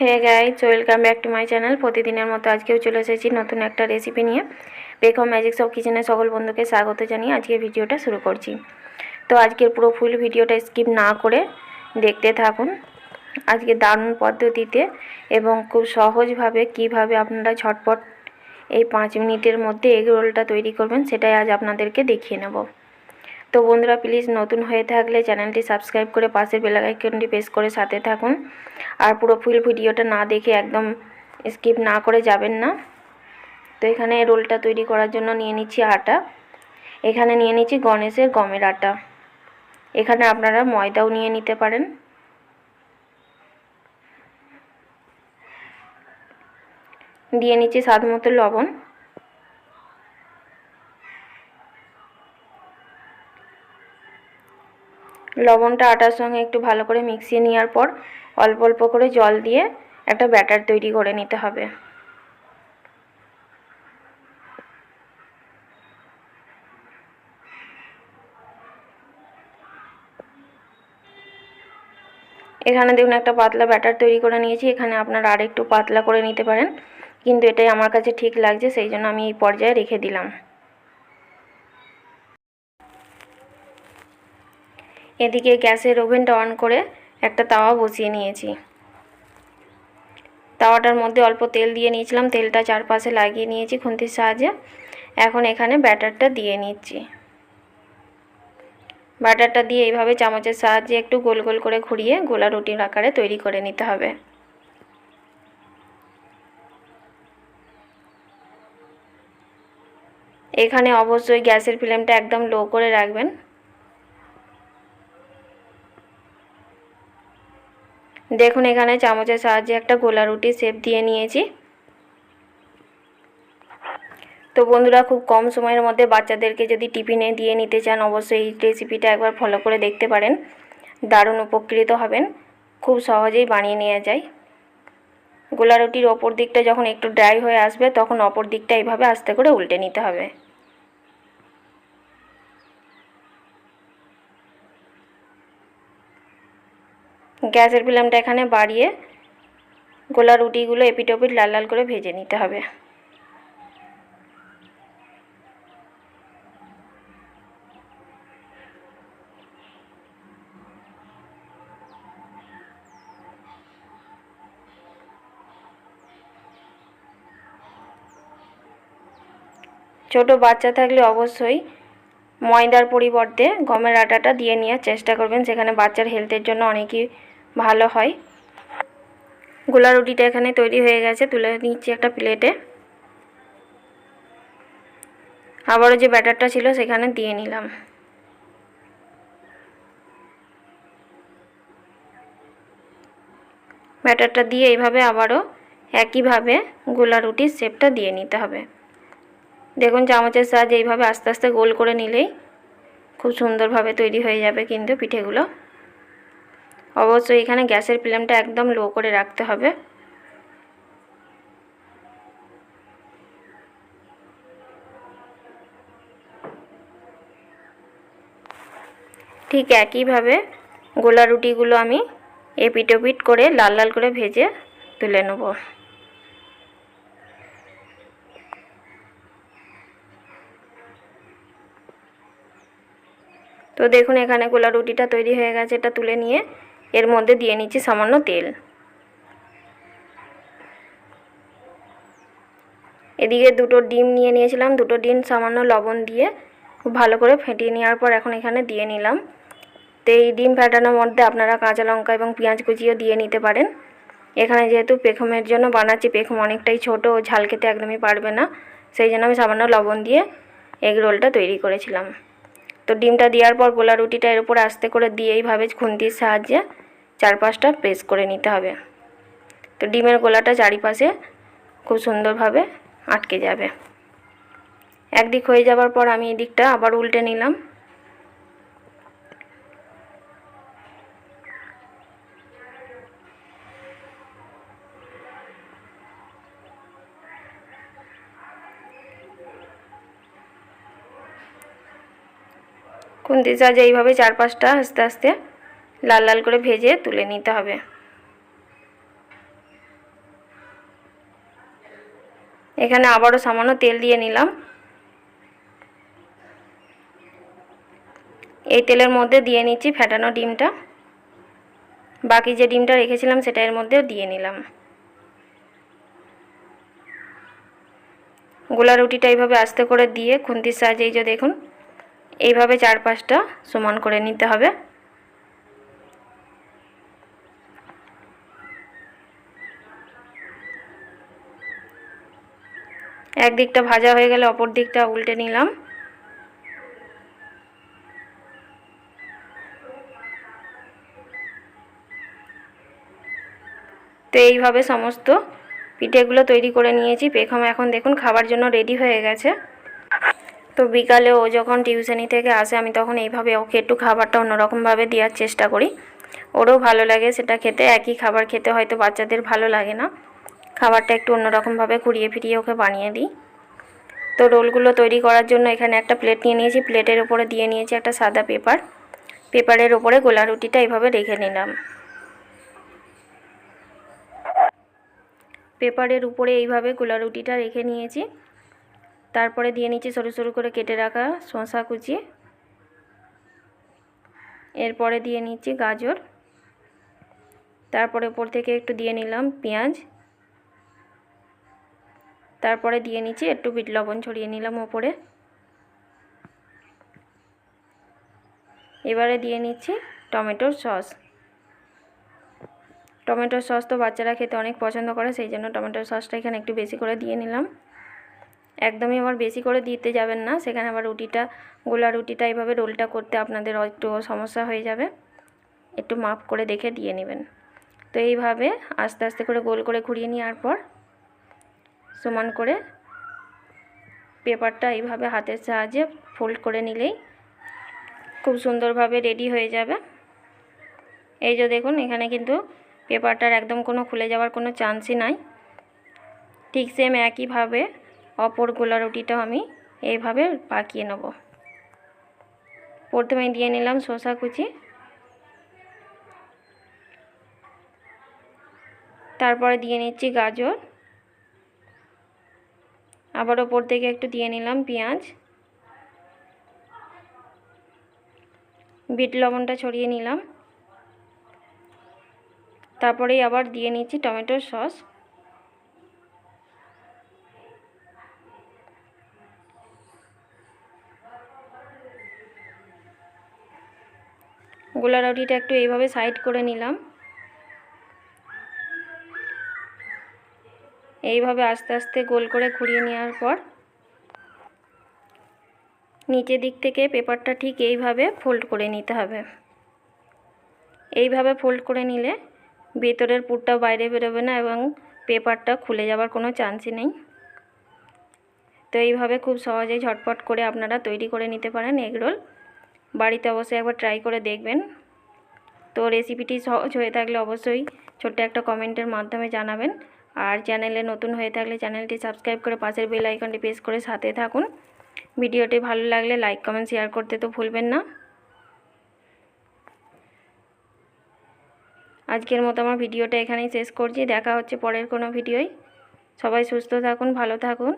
Hey guys, welcome back to my channel. প্রতিদিনের মতো আজকেও চলে এসেছি নতুন একটা রেসিপি নিয়ে। বেকহোম ম্যাজিক্স অফ কিচেনের সকল বন্ধুকে স্বাগত জানিয়ে আজকে ভিডিওটা শুরু করছি। তো আজকের পুরো ফুল ভিডিওটা স্কিপ না করে দেখতে থাকুন। আজকে দারুণ পদ্ধতিতে এবং খুব সহজভাবে কিভাবে আপনারা ঝটপট এই 5 মিনিটের মধ্যে এগ রোলটা তৈরি করবেন সেটাই আজ আপনাদেরকে দেখিয়ে নেব। তো বন্ধুরা, প্লিজ নতুন হয়ে থাকলে চ্যানেলটি সাবস্ক্রাইব করে পাশের বেল আইকনটি প্রেস করে সাথে থাকুন। আর পুরো ফুল ভিডিওটা না দেখে একদম স্কিপ না করে যাবেন না। তো এখানে রোলটা তৈরি করার জন্য নিয়ে নিচ্ছি আটা। এখানে নিয়ে নিচ্ছি গণেশের গমের আটা। এখানে আপনারা ময়দাও নিয়ে নিতে পারেন। দিয়ে নিচ্ছি স্বাদ মতো লবণ। লবণটা আটার সঙ্গে একটু ভালো করে মিশিয়ে নেওয়ার পর অল্প অল্প করে জল দিয়ে একটা ব্যাটার তৈরি করে নিতে হবে। এখানে দেখুন একটা পাতলা ব্যাটার তৈরি করে নিয়েছি। এখানে আপনারা আর একটু পাতলা করে নিতে পারেন, কিন্তু এটাই আমার কাছে ঠিক লাগছে, সেই জন্য আমি এই পর্যায়ে রেখে দিলাম। এদিকে গ্যাসের ওভেনটা অন করে একটা তাওয়া বসিয়ে নিয়েছি। তাওয়াটার মধ্যে অল্প তেল দিয়ে নিয়েছিলাম, তেলটা চারপাশে লাগিয়ে নিয়েছি খুন্তির সাহায্যে। এখন এখানে ব্যাটারটা দিয়ে নিচ্ছি। ব্যাটারটা দিয়ে এইভাবে চামচের সাহায্যে একটু গোল গোল করে ঘুরিয়ে গোলা রুটির আকারে তৈরি করে নিতে হবে। এখানে অবশ্যই গ্যাসের ফ্লেমটা একদম লো করে রাখবেন। দেখুন এখানে চামচের সাহায্যে একটা গোলা রুটি শেপ দিয়ে নিয়েছি। তো বন্ধুরা, খুব কম সময়ের মধ্যে বাচ্চাদেরকে যদি টিফিনে দিয়ে নিতে চান অবশ্যই এই রেসিপিটা একবার ফলো করে দেখতে পারেন। দারুণ উপকৃত হবেন। খুব সহজেই বানিয়ে নেওয়া যায়। গোলা রুটির ওপর দিকটা যখন একটু ড্রাই হয়ে আসবে তখন অপর দিকটা এইভাবে আস্তে করে উল্টে নিতে হবে। গ্যাসের ফ্লেমটা এখানে বাড়িয়ে গোলা রুটিগুলো এপিট ওপিট লাল লাল করে ভেজে নিতে হবে। ছোট বাচ্চা থাকলে অবশ্যই ময়দার পরিবর্তে গমের আটাটা দিয়ে নেওয়ার চেষ্টা করবেন, সেখানে বাচ্চার হেলথের জন্য অনেকই ভালো হয়। গোলা রুটিটা এখানে তৈরি হয়ে গেছে, তুলে নিচ্ছি একটা প্লেটে। আবারও যে ব্যাটারটা ছিল সেখানে দিয়ে নিলাম। ব্যাটারটা দিয়ে এইভাবে আবারও একইভাবে গোলা রুটির শেপটা দিয়ে নিতে হবে। দেখুন চামচের সাহায্যে এইভাবে আস্তে আস্তে গোল করে নিলেই খুব সুন্দরভাবে তৈরি হয়ে যাবে কিন্তু পিঠেগুলো। অবশ্যই এখানে গ্যাসের ফ্লেমটা একদম লো করে রাখতে হবে। ঠিক একইভাবে গোলা রুটিগুলো আমি এপিট ওপিট করে লাল লাল করে ভেজে তুলে নেব। তো দেখুন এখানে গোলা রুটিটা তৈরি হয়ে গেছে। এটা তুলে নিয়ে এর মধ্যে দিয়ে নিচ্ছি সামান্য তেল। এদিকে দুটো ডিম নিয়ে নিয়েছিলাম, দুটো ডিম সামান্য লবণ দিয়ে খুব ভালো করে ফেটিয়ে নেওয়ার পর এখন এখানে দিয়ে নিলাম। তো এই ডিম ফেটানোর মধ্যে আপনারা কাঁচা লঙ্কা এবং পেঁয়াজ কুচিও দিয়ে নিতে পারেন। এখানে যেহেতু পেখমের জন্য বানাচ্ছি, পেখম অনেকটাই ছোট ও ঝাল খেতে একদমই পারবে না, সেই জন্য আমি সামান্য লবণ দিয়ে এগ রোলটা তৈরি করেছিলাম। তো ডিমটা দেওয়ার পর গোলা রুটিটা এর উপর আস্তে করে দিয়ে এইভাবে খুন্তির সাহায্যে চারপাশটা প্রেস করে নিতে হবে। তো ডিমের গোলাটা চারিপাশে খুব সুন্দরভাবে আটকে যাবে। একদিক হয়ে যাবার পর আমি এই দিকটা আবার উল্টে নিলাম। খুন্তির সাহায্যে এইভাবে চারপাশটা আস্তে আস্তে লাল লাল করে ভেজে তুলে নিতে হবে। এখানে আবারও সামান্য তেল দিয়ে নিলাম। এই তেলের মধ্যে দিয়ে নিচ্ছি ফেটানো ডিমটা। বাকি যে ডিমটা রেখেছিলাম সেটা এর মধ্যেও দিয়ে নিলাম। গোলা রুটিটা এইভাবে আস্তে করে দিয়ে খুন্তির সাহায্যে এই যে দেখুন এইভাবে 4-5টা সমান করে নিতে হবে। একদিকটা ভাজা হয়ে গেলে অপর দিকটা উল্টে নিলাম। তো এইভাবে সমস্ত পিঠেগুলো তৈরি করে নিয়েছি। পেখম এখন দেখুন খাবার জন্য রেডি হয়ে গেছে। তো বিকালে ও যখন টিউশনি থেকে আসে আমি তখন এইভাবে ওকে একটু খাবারটা অন্যরকমভাবে দেওয়ার চেষ্টা করি। ওরও ভালো লাগে সেটা খেতে। একই খাবার খেতে হয়তো বাচ্চাদের ভালো লাগে না, খাবারটা একটু অন্যরকমভাবে ঘুরিয়ে ফিরিয়ে ওকে বানিয়ে দিই। তো রোলগুলো তৈরি করার জন্য এখানে একটা প্লেট নিয়ে নিয়েছি। প্লেটের উপরে দিয়ে নিয়েছি একটা সাদা পেপার। পেপারের উপরে গোলা রুটিটা এইভাবে রেখে নিলাম। পেপারের উপরে এইভাবে গোলা রুটিটা রেখে নিয়েছি। তারপরে দিয়ে নিচ্ছি সরু সরু করে কেটে রাখা শসা কুচি। এরপরে দিয়ে নিচ্ছি গাজর। তারপরে উপর থেকে একটু দিয়ে নিলাম পেঁয়াজ। তারপরে দিয়ে নিচ্ছি একটু বিট লবণ ছড়িয়ে নিলাম ওপরে। এবারে দিয়ে নিচ্ছি টমেটোর সস। টমেটোর সস তো বাচ্চারা খেতে অনেক পছন্দ করে, সেই জন্য টমেটোর সসটা এখানে একটু বেশি করে দিয়ে নিলাম। একদমই আবার বেশি করে দিতে যাবেন না, সেখানে আবার গোলা রুটিটা এইভাবে রোলটা করতে আপনাদের একটু সমস্যা হয়ে যাবে। একটু মাপ করে দেখে দিয়ে নেবেন। তো এইভাবে আস্তে আস্তে করে গোল করে ঘুরিয়ে নেওয়ার পর সমান করে পেপারটা এইভাবে হাতের সাহায্যে ফোল্ড করে নিলেই খুব সুন্দরভাবে রেডি হয়ে যাবে। এই যে দেখুন এখানে কিন্তু পেপারটার একদম কোনো খুলে যাওয়ার কোনো চান্সই নাই। ঠিক সেম একইভাবে অপর গোলা রুটিটাও আমি এইভাবে পাকিয়ে নেব। প্রথমে দিয়ে নিলাম শসা কুচি, তারপরে দিয়ে নিচ্ছি গাজর, আবার ওপর থেকে একটু দিয়ে নিলাম পেঁয়াজ, বিট লবণটা ছড়িয়ে নিলাম। তারপরেই আবার দিয়ে নিচ্ছি টমেটোর সস। গোলা রুটিটা একটু এইভাবে সাইড করে নিলাম। এইভাবে আস্তে আস্তে গোল করে ঘুরিয়ে নেওয়ার পর নিচের দিক থেকে পেপারটা ঠিক এইভাবে ফোল্ড করে নিতে হবে। এইভাবে ফোল্ড করে নিলে ভেতরের পুরটা বাইরে বেরোবে না এবং পেপারটা খুলে যাওয়ার কোনো চান্সই নেই। তো এইভাবে খুব সহজেই ঝটপট করে আপনারা তৈরি করে নিতে পারেন এগরোল। বাড়িতে অবশ্যই একবার ট্রাই করে দেখবেন। তো রেসিপিটি সহজ হয়ে থাকলে অবশ্যই ছোট্ট একটা কমেন্টের মাধ্যমে জানাবেন। আর চ্যানেলে নতুন হয়ে থাকলে চ্যানেলটি সাবস্ক্রাইব করে পাশের বেল আইকনটি প্রেস করে সাথে থাকুন। ভিডিওটি ভালো লাগলে লাইক কমেন্ট শেয়ার করতে তো ভুলবেন না। আজকের মতো আমার ভিডিওটা এখানেই শেষ করছি। দেখা হচ্ছে পরের কোনো ভিডিওয়। সবাই সুস্থ থাকুন, ভালো থাকুন।